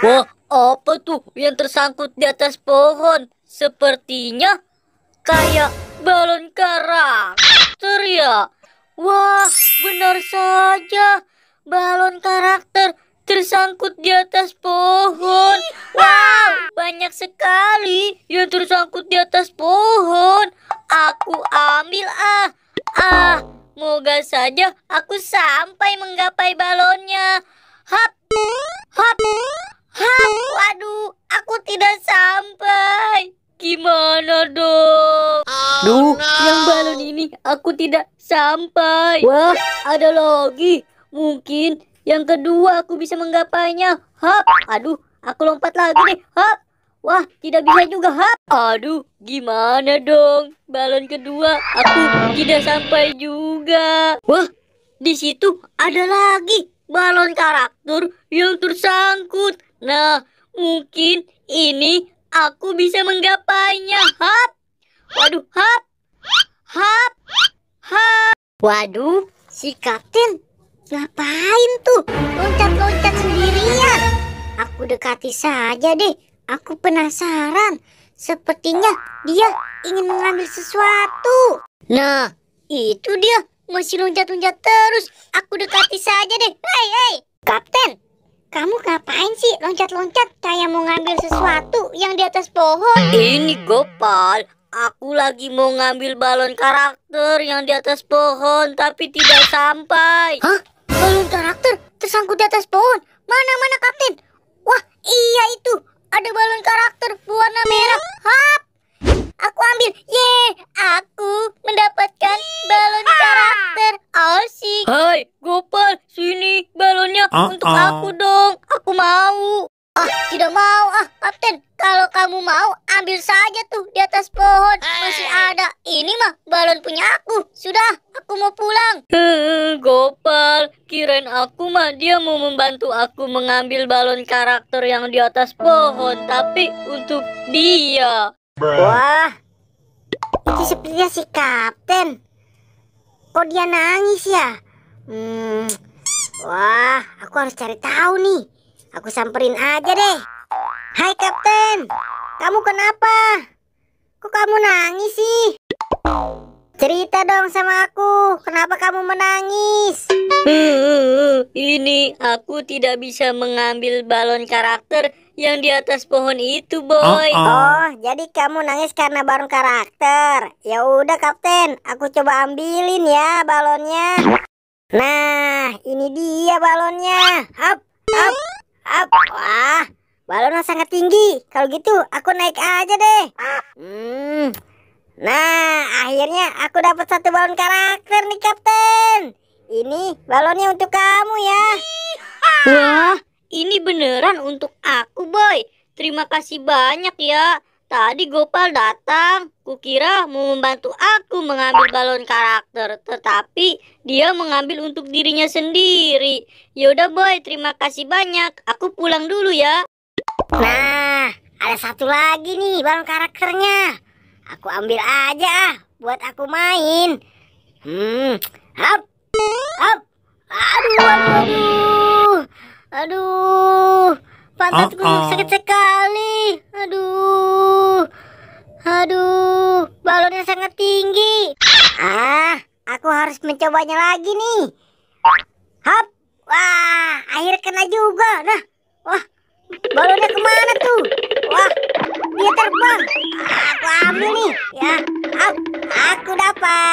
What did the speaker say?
Wah, apa tuh yang tersangkut di atas pohon? Sepertinya kayak balon karakter ya. Wah, benar saja. Balon karakter tersangkut di atas pohon. Wow, banyak sekali yang tersangkut di atas pohon. Aku ambil moga saja aku sampai menggapai balonnya. Hap, hap, hap. Waduh, aku tidak sampai. Gimana dong? Duh, yang balon ini aku tidak sampai. Wah, ada lagi. Mungkin yang kedua aku bisa menggapainya. Hap, aduh, aku lompat lagi nih. Hap, wah, tidak bisa juga. Hap, aduh, gimana dong? Balon kedua aku tidak sampai juga. Wah, di situ ada lagi balon karakter yang tersangkut. Nah, mungkin ini aku bisa menggapainya. Hap, waduh, hap, hap, hap. Waduh, si kapten ngapain tuh loncat-loncat sendirian? Aku dekati saja deh. Aku penasaran. Sepertinya dia ingin mengambil sesuatu. Nah, itu dia. Masih loncat-loncat terus. Aku dekati saja deh. Hei, kapten. Kamu ngapain sih loncat-loncat kayak mau ngambil sesuatu yang di atas pohon? Ini Gopal. Aku lagi mau ngambil balon karakter yang di atas pohon, tapi tidak sampai. Hah? Balon karakter tersangkut di atas pohon? Mana kapten? Wah, iya itu. Ada balon karakter berwarna merah. Hap! Aku ambil. Aku mendapatkan balon karakter. Asik. Hai, Gopal, sini balonnya untuk aku dong. Aku mau. Tidak mau kapten. Kalau kamu mau, ambil saja tuh di atas pohon. Masih ada. Ini mah balon punya aku. Sudah, aku mau pulang. Gopal, kirain aku mah dia mau membantu aku mengambil balon karakter yang di atas pohon. Tapi untuk dia. Wah, itu sepertinya si kapten. Kok dia nangis ya? Wah, aku harus cari tahu nih. Aku samperin aja deh. Hai kapten, kamu kenapa? Kok kamu nangis sih? Cerita dong sama aku, kenapa kamu menangis? Ini aku tidak bisa mengambil balon karakter yang di atas pohon itu, boy. Oh, jadi kamu nangis karena balon karakter. Ya udah kapten, aku coba ambilin ya balonnya. Nah, ini dia balonnya. Hap, hap, hap. Wah, balonnya sangat tinggi. Kalau gitu aku naik aja deh. Nah, akhirnya aku dapat satu balon karakter nih kapten. Ini balonnya untuk kamu ya. Wah, ini beneran untuk aku, boy. Terima kasih banyak ya. Tadi Gopal datang, kukira mau membantu aku mengambil balon karakter, tetapi dia mengambil untuk dirinya sendiri. Yaudah boy, terima kasih banyak. Aku pulang dulu ya. Nah, ada satu lagi nih balon karakternya. Aku ambil aja buat aku main. Hap, hap. Aduh, pantatku sakit sekali. Aduh, balonnya sangat tinggi. Aku harus mencobanya lagi nih. Hap, wah, akhirnya kena juga. Nah, wah, balonnya kemana tuh? Wah, dia terbang. Aku ambil nih, ya. Hap, aku dapat.